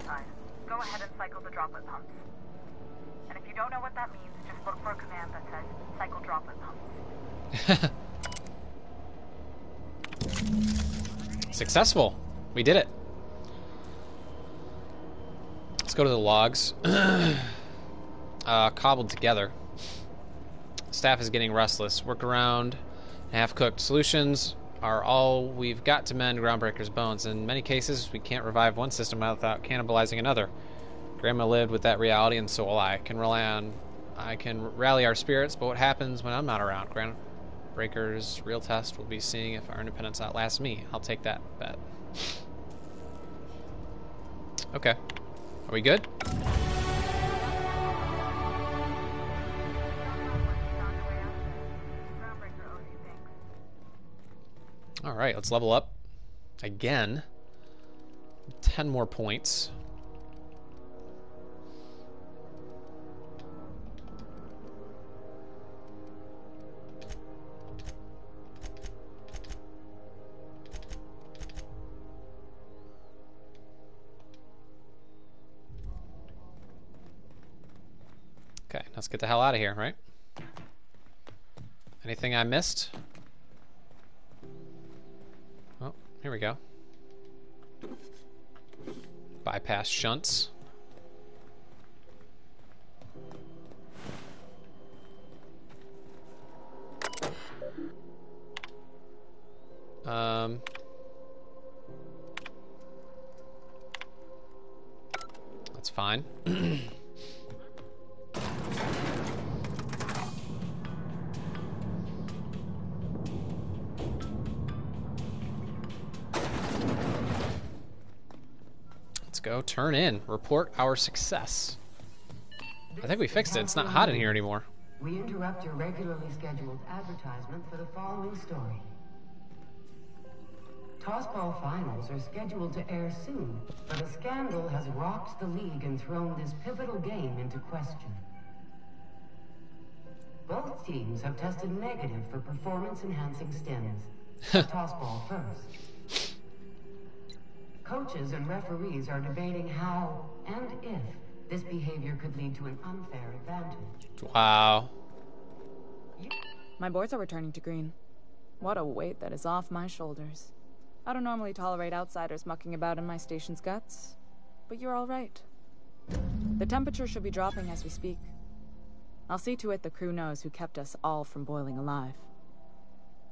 outside. Go ahead and cycle the droplet pumps. And if you don't know what that means, just look for a command that says, cycle droplet pumps. Successful. We did it. Let's go to the logs. Cobbled together. Staff is getting restless. Workaround and half-cooked solutions are all we've got to mend Groundbreaker's bones. In many cases, we can't revive one system without cannibalizing another. Grandma lived with that reality, and so will I. I can rally our spirits, but what happens when I'm not around? Groundbreaker's real test will be seeing if our independence outlasts me. I'll take that bet. Okay. Are we good? Alright, let's level up. Again. 10 more points. Okay, let's get the hell out of here, right? Anything I missed? Oh, here we go. Bypass shunts. That's fine. Go turn in. Report our success. I think we fixed it. It's not hot in here anymore. We interrupt your regularly scheduled advertisement for the following story. Tossball finals are scheduled to air soon, but a scandal has rocked the league and thrown this pivotal game into question. Both teams have tested negative for performance-enhancing stims. Tossball first. Coaches and referees are debating how and if this behavior could lead to an unfair advantage. Wow. My boards are returning to green. What a weight that is off my shoulders. I don't normally tolerate outsiders mucking about in my station's guts, but you're all right. The temperature should be dropping as we speak. I'll see to it the crew knows who kept us all from boiling alive.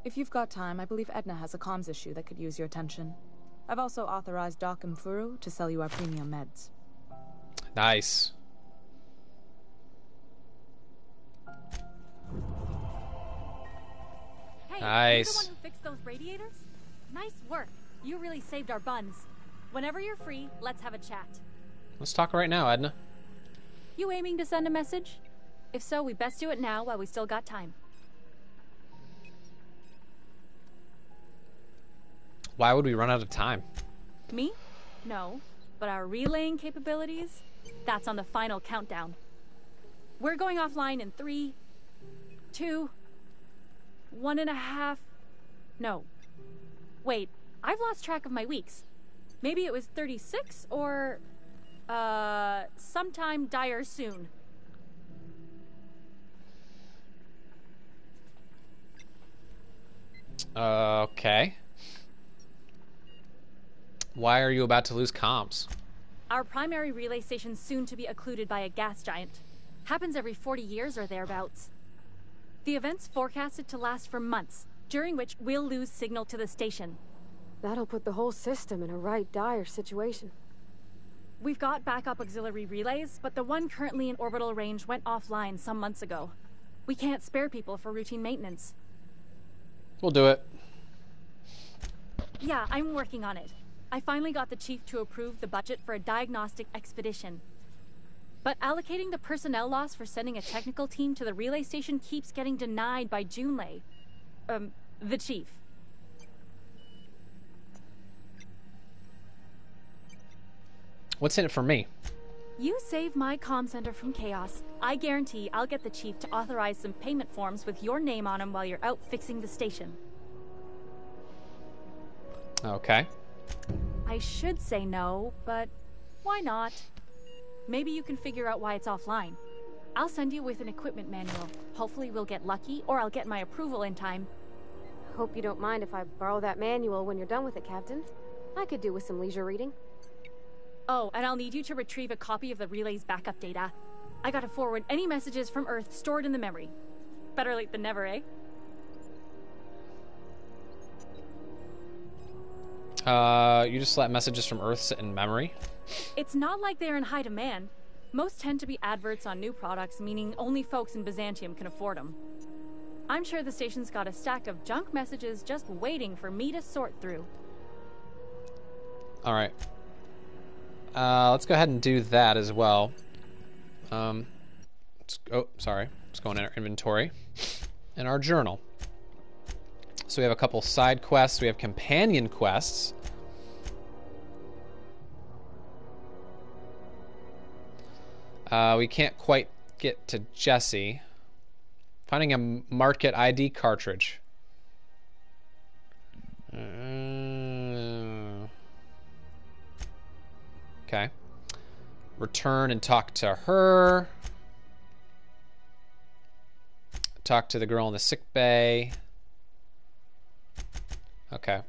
If you've got time, I believe Edna has a comms issue that could use your attention. I've also authorized Doc and Furu to sell you our premium meds. Nice. Hey, nice. you're the one who fixed those radiators? Nice work. You really saved our buns. Whenever you're free, let's have a chat. Let's talk right now, Edna. You aiming to send a message? If so, we best do it now while we still got time. Why would we run out of time? Me? No. But our relaying capabilities? That's on the final countdown. We're going offline in 3, 2, 1.5... No. Wait, I've lost track of my weeks. Maybe it was 36 or... sometime dire soon. Okay. Why are you about to lose comms? Our primary relay station's soon to be occluded by a gas giant. Happens every 40 years or thereabouts. The event's forecasted to last for months, during which we'll lose signal to the station. That'll put the whole system in a right dire situation. We've got backup auxiliary relays, but the one currently in orbital range went offline some months ago. We can't spare people for routine maintenance. We'll do it. Yeah, I'm working on it. I finally got the chief to approve the budget for a diagnostic expedition. But allocating the personnel loss for sending a technical team to the relay station keeps getting denied by Junlei. The chief. What's in it for me? You save my comm center from chaos. I guarantee I'll get the chief to authorize some payment forms with your name on them while you're out fixing the station. Okay. I should say no, but Why not? Maybe you can figure out why it's offline. I'll send you with an equipment manual. Hopefully we'll get lucky, or I'll get my approval in time. Hope you don't mind if I borrow that manual when you're done with it, Captain. I could do with some leisure reading. Oh, and I'll need you to retrieve a copy of the relay's backup data. I gotta forward any messages from Earth stored in the memory. Better late than never, eh? You just let messages from Earth sit in memory? It's not like they're in high demand. Most tend to be adverts on new products, meaning only folks in Byzantium can afford them. I'm sure the station's got a stack of junk messages just waiting for me to sort through. Alright. Let's go ahead and do that as well. Oh, sorry. Let's go in our inventory. And our journal. So we have a couple side quests. We have companion quests. We can't quite get to Jesse. Finding a market ID cartridge. Okay. Return and talk to her. Talk to the girl in the sick bay. Okay.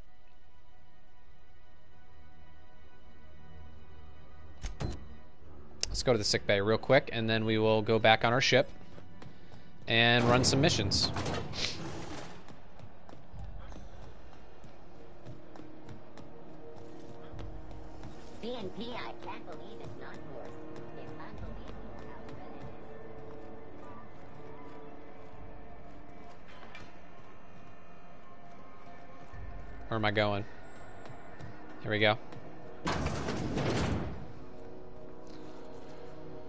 Let's go to the sick bay real quick, and then we will go back on our ship and run some missions. CNP, I can't believe it's not yours. It's unbelievable how good it is. Where am I going? Here we go.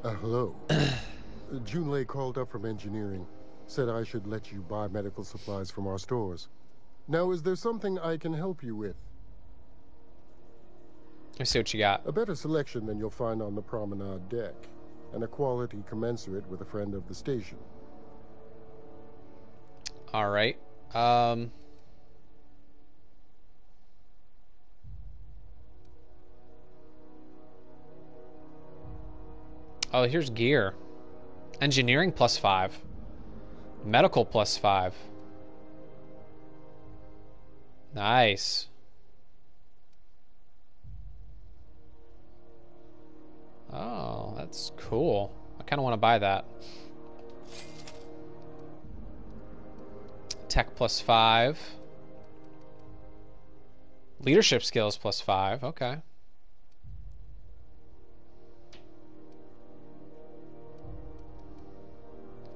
Hello. Junlei called up from engineering. Said I should let you buy medical supplies from our stores. Now, is there something I can help you with? Let's see what you got. A better selection than you'll find on the promenade deck, and a quality commensurate with a friend of the station. All right. Oh, here's gear. Engineering +5. Medical +5. Nice. Oh, that's cool. I kind of want to buy that. Tech +5. Leadership skills +5. Okay.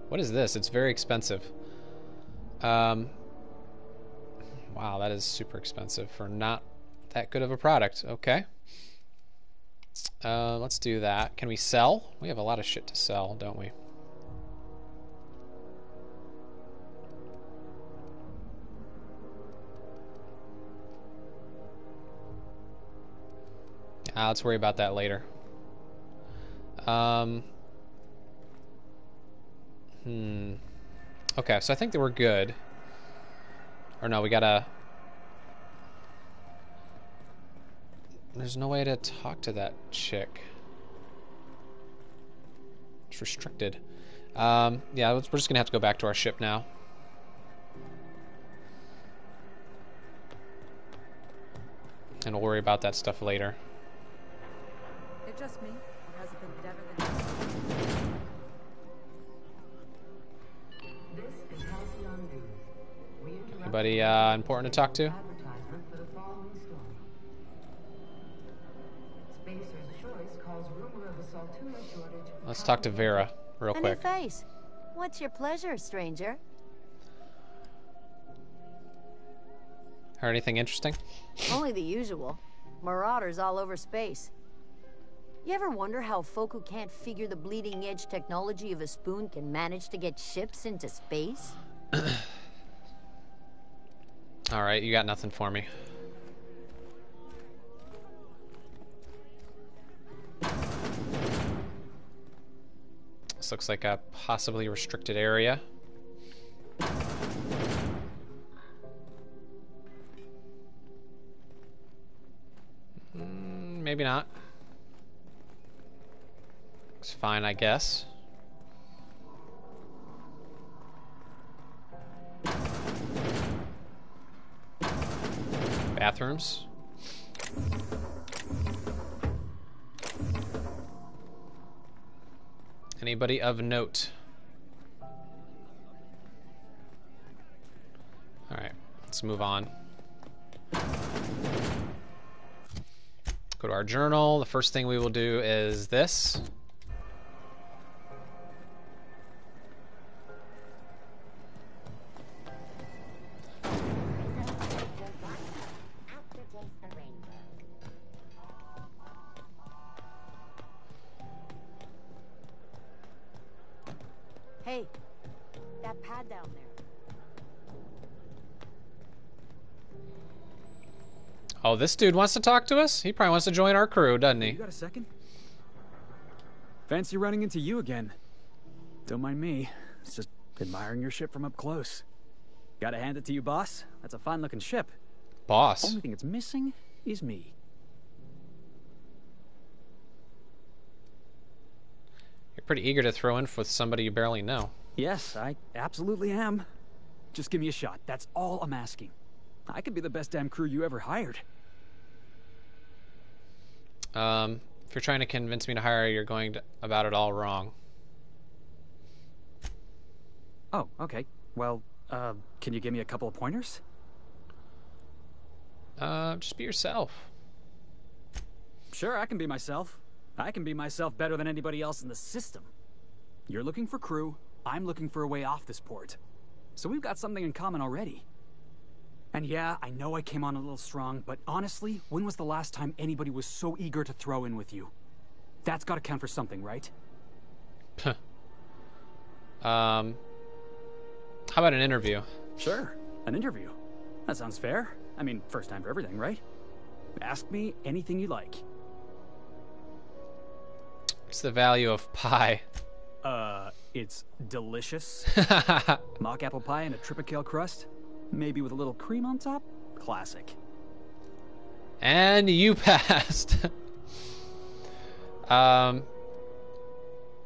What is this? It's very expensive. Wow, that is super expensive for not that good of a product. Okay. Let's do that. Can we sell? We have a lot of shit to sell, don't we? Let's worry about that later. Okay, so I think that we're good. Or no, we gotta... There's no way to talk to that chick. It's restricted. Yeah, we're just gonna have to go back to our ship now. And we'll worry about that stuff later. It's just me. Or has it been deader than This is Halcyon News. We interrupt Anybody important to talk to? advertisement for the following story. Spacer's Choice calls rumor of a Saltuna shortage. Let's talk to Vera real A new quick. face. What's your pleasure, stranger? Heard anything interesting? Only the usual. Marauders all over space. You ever wonder how folk who can't figure the bleeding edge technology of a spoon can manage to get ships into space? Alright, you got nothing for me. This looks like a possibly restricted area. Maybe not. It's fine, I guess. Bathrooms. Anybody of note? Alright, let's move on. Go to our journal. The first thing we will do is this. Hey, that pad down there. Oh, this dude wants to talk to us? He probably wants to join our crew, doesn't he? You got a second? Fancy running into you again. Don't mind me. It's just admiring your ship from up close. Gotta hand it to you, boss. That's a fine-looking ship. Boss. Only thing it's missing is me. You're pretty eager to throw in with somebody you barely know. Yes, I absolutely am. Just give me a shot. That's all I'm asking. I could be the best damn crew you ever hired. If you're trying to convince me to hire you, you're going about it all wrong. Oh, okay. Well, can you give me a couple of pointers? Just be yourself. Sure, I can be myself. I can be myself better than anybody else in the system. You're looking for crew, I'm looking for a way off this port. So we've got something in common already. And yeah, I know I came on a little strong, but honestly, when was the last time anybody was so eager to throw in with you? That's gotta count for something, right? How about an interview? Sure, an interview. That sounds fair. I mean, first time for everything, right? Ask me anything you like. What's the value of pie? It's delicious. Mock apple pie and a tripicale crust. Maybe with a little cream on top? Classic. And you passed.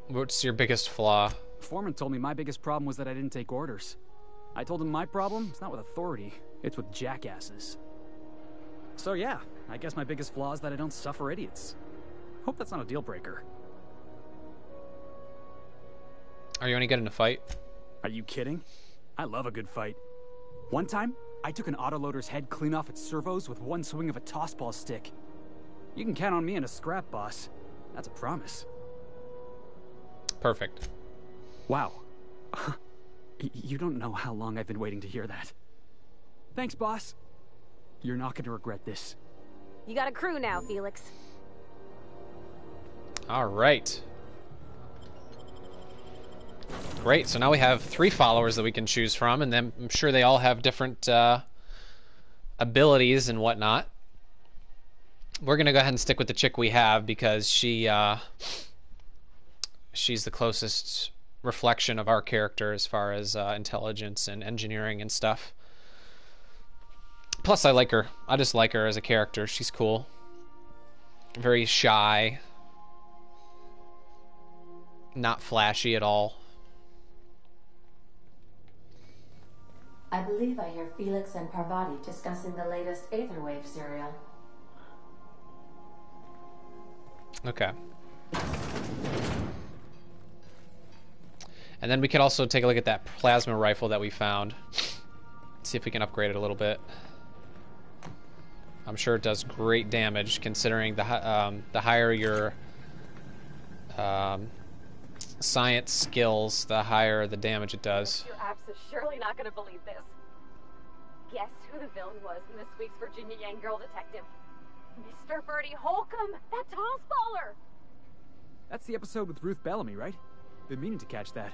What's your biggest flaw? Foreman told me my biggest problem was that I didn't take orders. I told him my problem is not with authority, it's with jackasses. So yeah, I guess my biggest flaw is that I don't suffer idiots. Hope that's not a deal breaker. Are you any good in a fight? Are you kidding? I love a good fight. One time, I took an autoloader's head clean off its servos with one swing of a tossball stick. You can count on me in a scrap, boss. That's a promise. Perfect. Wow. You don't know how long I've been waiting to hear that. Thanks, boss. You're not going to regret this. You got a crew now, Felix. All right. Great, so now we have 3 followers that we can choose from, and then I'm sure they all have different abilities and whatnot. We're going to go ahead and stick with the chick we have because she's the closest reflection of our character as far as intelligence and engineering and stuff. Plus, I like her. I just like her as a character. She's cool. Very shy. Not flashy at all. I believe I hear Felix and Parvati discussing the latest Aetherwave serial. Okay. And then we could also take a look at that plasma rifle that we found. See if we can upgrade it a little bit. I'm sure it does great damage considering the higher your science skills, the higher the damage it does. You're surely not going to believe this. Guess who the villain was in this week's Virginia Yang Girl Detective? Mr. Bertie Holcomb, that tossballer! That's the episode with Ruth Bellamy, right? Been meaning to catch that.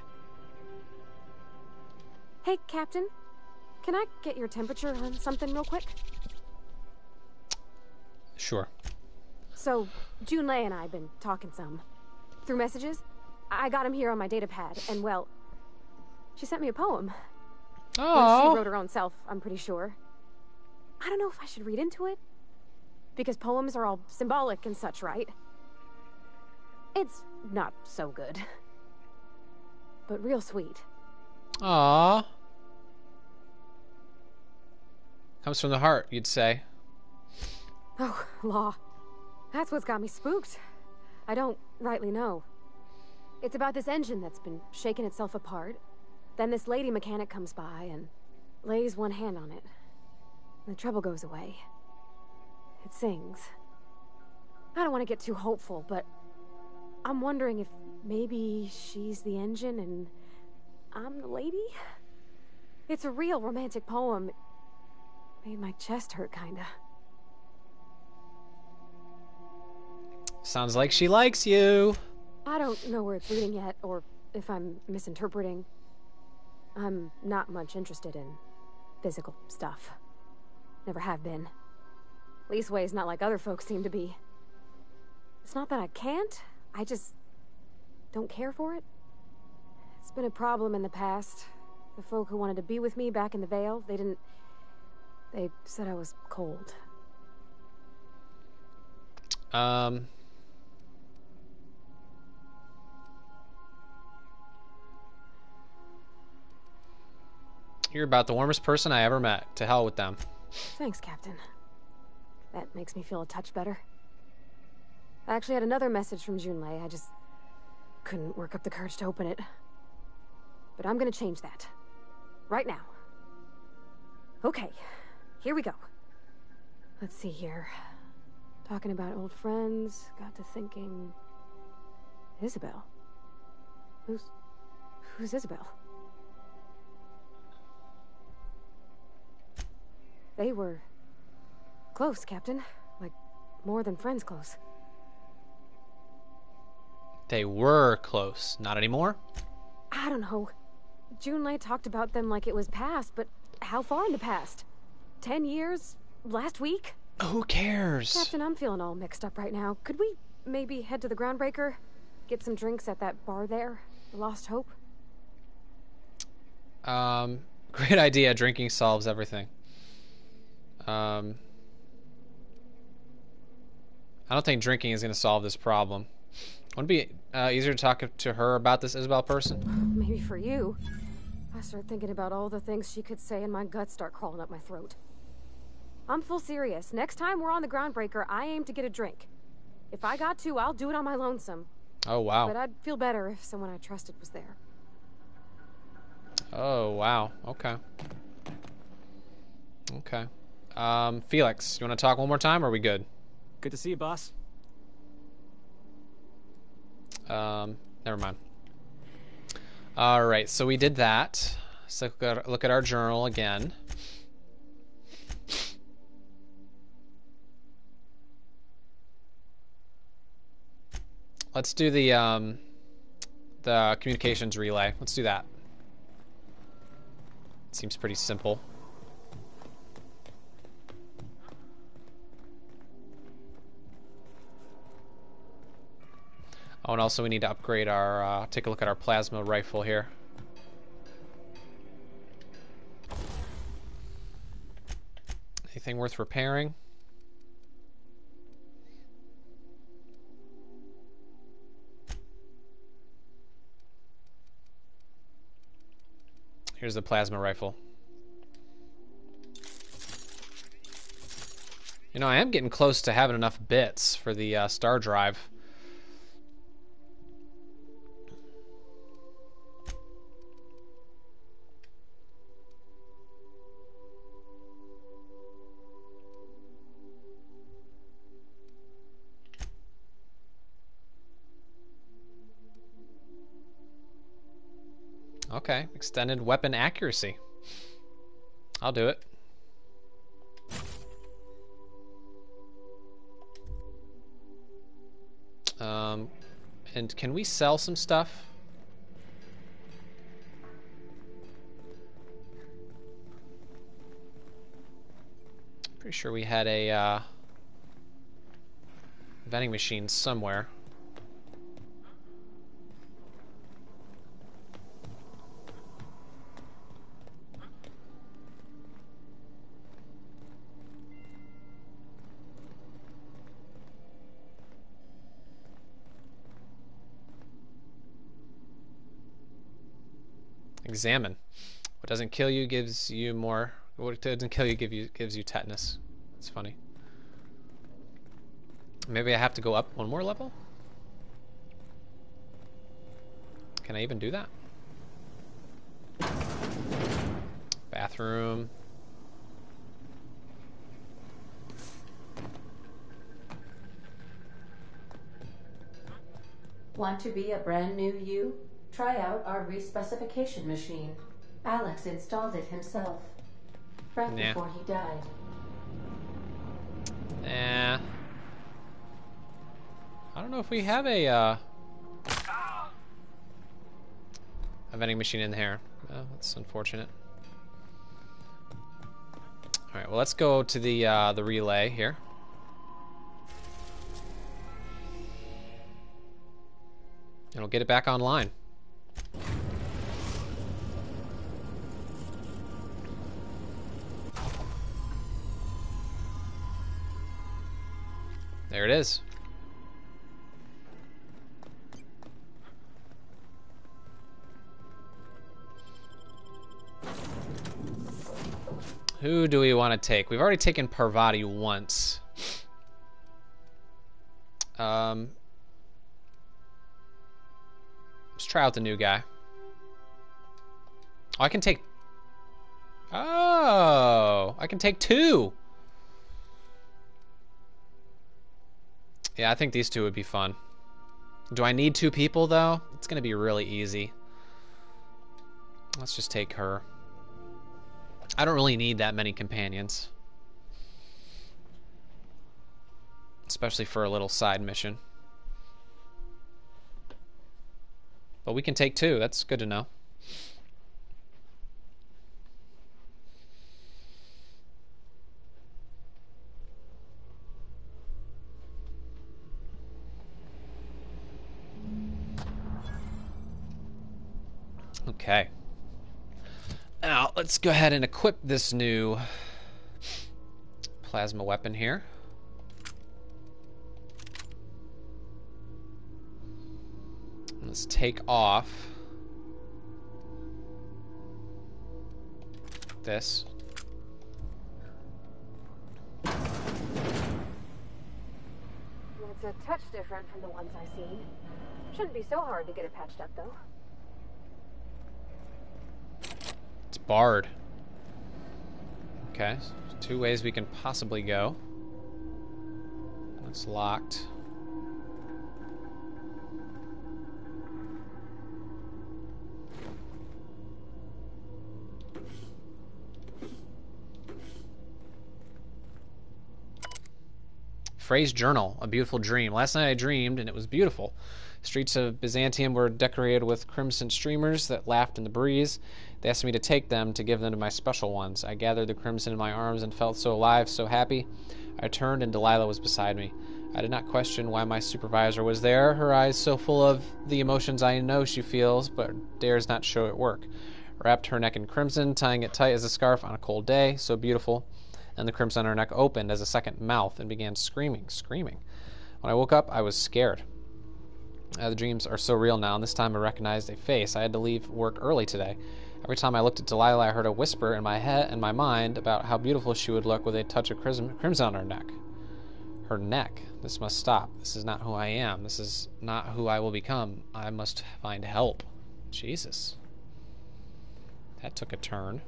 Hey, Captain. Can I get your temperature on something real quick? Sure. So, Junlei and I have been talking some. Through messages, I got him here on my datapad, and well, she sent me a poem. Oh. Well, she wrote her own self, I'm pretty sure. I don't know if I should read into it, because poems are all symbolic and such, right? It's not so good. But real sweet. Aww. Comes from the heart, you'd say. Oh, law. That's what's got me spooked. I don't rightly know. It's about this engine that's been shaking itself apart. Then this lady mechanic comes by and lays one hand on it. And the trouble goes away. It sings. I don't want to get too hopeful, but I'm wondering if maybe she's the engine and I'm the lady? It's a real romantic poem. It made my chest hurt, kinda. Sounds like she likes you. I don't know where it's leading yet, or if I'm misinterpreting. I'm not much interested in physical stuff. Never have been. Leastways not like other folks seem to be. It's not that I can't, I just don't care for it. It's been a problem in the past. The folk who wanted to be with me back in the Vale, they said I was cold. You're about the warmest person I ever met. To hell with them. Thanks, Captain. That makes me feel a touch better. I actually had another message from Junlei. I just couldn't work up the courage to open it. But I'm gonna change that. Right now. Okay, here we go. Let's see here. Talking about old friends, got to thinking... Isabel? Who's Isabel? They were close, Captain. Like, more than friends close. They were close. Not anymore? I don't know. Junlei talked about them like it was past, but how far in the past? 10 years? Last week? Who cares? Captain, I'm feeling all mixed up right now. Could we maybe head to the Groundbreaker? Get some drinks at that bar there? The Lost Hope? Great idea. Drinking solves everything. I don't think drinking is going to solve this problem. Wouldn't it be easier to talk to her about this Isabel person? Maybe for you. I start thinking about all the things she could say and my guts start crawling up my throat. I'm full serious. Next time we're on the Groundbreaker, I aim to get a drink. If I got to, I'll do it on my lonesome. Oh, wow. But I'd feel better if someone I trusted was there. Oh, wow. Okay. Okay. Felix, you want to talk one more time, or are we good? Good to see you, boss. Never mind. Alright, so we did that. So look at our journal again. Let's do the communications relay. Let's do that. Seems pretty simple. Oh, and also we need to upgrade our, take a look at our plasma rifle here. Anything worth repairing? Here's the plasma rifle. You know, I am getting close to having enough bits for the star drive. Okay, extended weapon accuracy. I'll do it. And can we sell some stuff? Pretty sure we had a vending machine somewhere. Examine. What doesn't kill you gives you more. What doesn't kill you gives you tetanus. It's funny. Maybe I have to go up one more level? Can I even do that? Bathroom. Want to be a brand new you? Try out our respecification machine. Alex installed it himself. Right before he died. Nah. I don't know if we have a vending machine in here. That's unfortunate. Alright, well let's go to the relay here. And we'll get it back online. There it is. Who do we want to take? We've already taken Parvati once. Let's try out the new guy. Oh, I can take... Oh, I can take 2. Yeah, I think these 2 would be fun. Do I need 2 people, though? It's going to be really easy. Let's just take her. I don't really need that many companions. Especially for a little side mission. But we can take 2. That's good to know. Okay. Now, let's go ahead and equip this new plasma weapon here. Let's take off this. It's a touch different from the ones I've seen. Shouldn't be so hard to get it patched up, though. It's barred. Okay, so 2 ways we can possibly go. It's locked. Frey's journal, a beautiful dream. Last night I dreamed, and it was beautiful. Streets of Byzantium were decorated with crimson streamers that laughed in the breeze. They asked me to take them, to give them to my special ones. I gathered the crimson in my arms and felt so alive, so happy. I turned, and Delilah was beside me. I did not question why my supervisor was there, her eyes so full of the emotions I know she feels, but dares not show at work. Wrapped her neck in crimson, tying it tight as a scarf on a cold day, so beautiful. And the crimson on her neck opened as a second mouth and began screaming. When I woke up, I was scared. The dreams are so real now, and this time I recognized a face. I had to leave work early today. Every time I looked at Delilah, I heard a whisper in my head and my mind about how beautiful she would look with a touch of crimson on her neck. Her neck. This must stop. This is not who I am. This is not who I will become. I must find help. Jesus. That took a turn.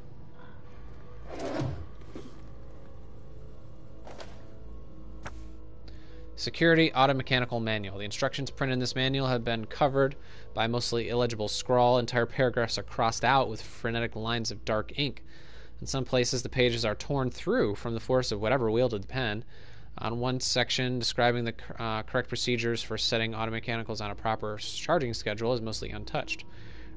Security Automechanical Manual. The instructions printed in this manual have been covered by mostly illegible scrawl. Entire paragraphs are crossed out with frenetic lines of dark ink. In some places, the pages are torn through from the force of whatever wielded the pen. On one section describing the correct procedures for setting automechanicals on a proper charging schedule is mostly untouched.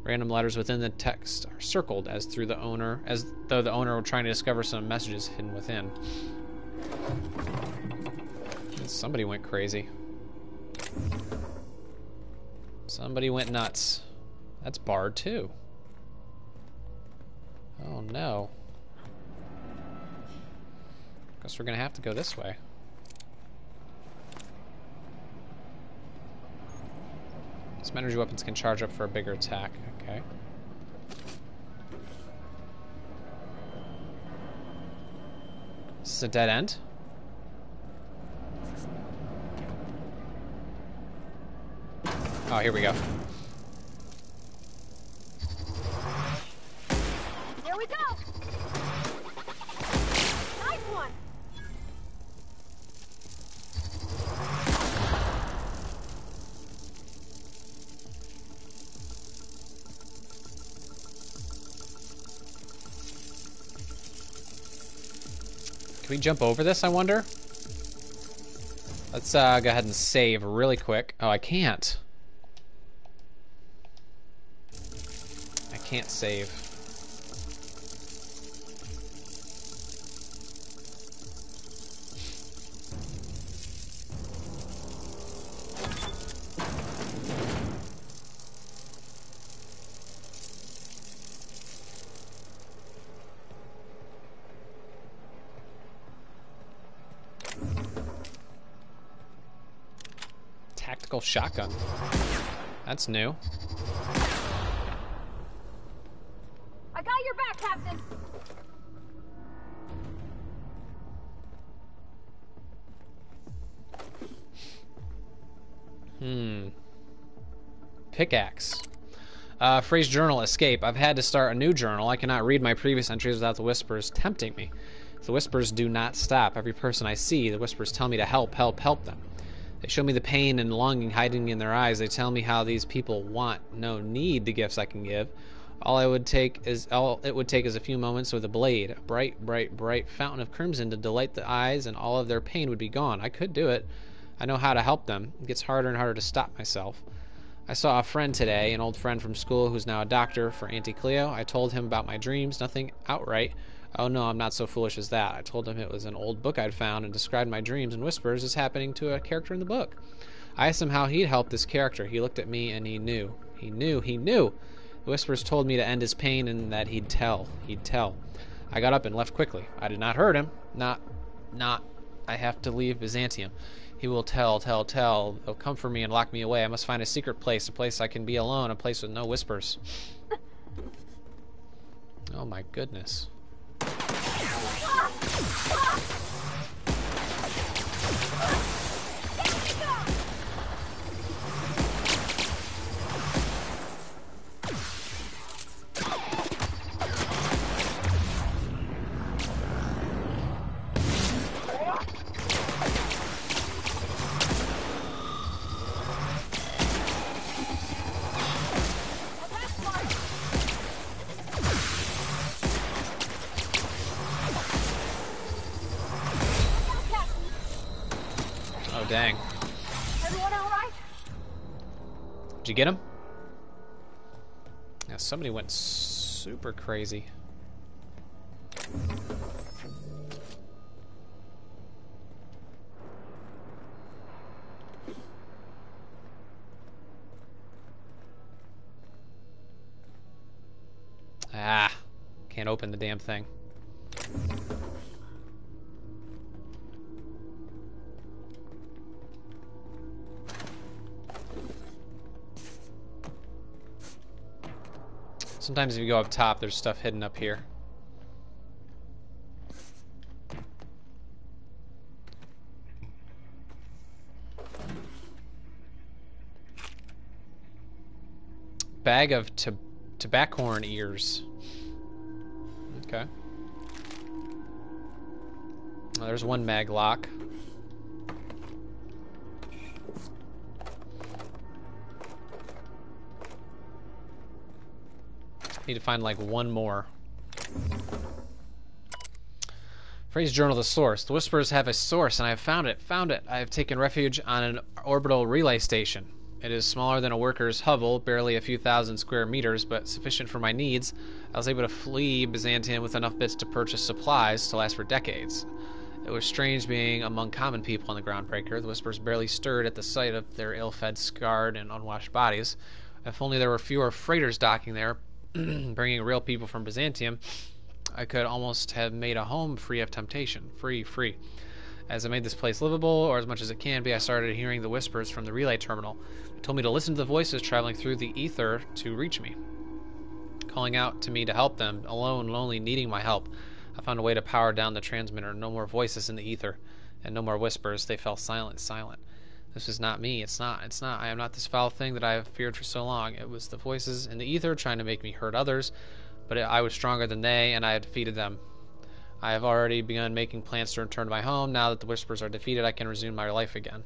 Random letters within the text are circled as though the owner were trying to discover some messages hidden within. Somebody went crazy. Somebody went nuts. That's barred too. Oh no. Guess we're gonna have to go this way. Some energy weapons can charge up for a bigger attack. Okay. Is this a dead end? Oh, here we go. Here we go! Nice one! Can we jump over this, I wonder? Let's go ahead and save really quick. Oh, I can't. I can't save. Tactical shotgun. That's new. I got your back, Captain! Pickaxe. Phrase journal escape. I've had to start a new journal. I cannot read my previous entries without the whispers tempting me. The whispers do not stop. Every person I see, the whispers tell me to help them. They show me the pain and longing hiding in their eyes. They tell me how these people want, no need, the gifts I can give. All it would take is a few moments with a blade, a bright, bright, bright fountain of crimson to delight the eyes, and all of their pain would be gone. I could do it. I know how to help them. It gets harder and harder to stop myself. I saw a friend today, an old friend from school who's now a doctor for Auntie Cleo. I told him about my dreams, nothing outright. Oh no, I'm not so foolish as that. I told him it was an old book I'd found and described my dreams and whispers as happening to a character in the book. I asked him how he'd help this character. He looked at me and he knew. He knew. The whispers told me to end his pain and that he'd tell. I got up and left quickly. I did not hurt him. Not. I have to leave Byzantium. He will tell. They'll come for me and lock me away. I must find a secret place, a place I can be alone, a place with no whispers. Oh my goodness. Dang. Everyone all right? Did you get him? Yeah, somebody went super crazy. Ah, can't open the damn thing. Sometimes if you go up top, there's stuff hidden up here. Bag of tobacco ears. Okay. Well, there's one mag lock. Need to find like one more. Phrase journal, the source. The whispers have a source, and I have found it. I have taken refuge on an orbital relay station. It is smaller than a worker's hovel, barely a few thousand square meters, but sufficient for my needs. I was able to flee Byzantium with enough bits to purchase supplies to last for decades. It was strange being among common people on the Groundbreaker. The whispers barely stirred at the sight of their ill-fed, scarred, and unwashed bodies. If only there were fewer freighters docking there, bringing real people from Byzantium, I could almost have made a home free of temptation. Free. As I made this place livable, or as much as it can be, I started hearing the whispers from the relay terminal. It told me to listen to the voices traveling through the ether to reach me, calling out to me to help them, alone, lonely, needing my help. I found a way to power down the transmitter. No more voices in the ether, and no more whispers. They fell silent. This is not me. It's not. I am not this foul thing that I have feared for so long. It was the voices in the ether trying to make me hurt others, but I was stronger than they, and I had defeated them. I have already begun making plans to return to my home. Now that the whispers are defeated, I can resume my life again.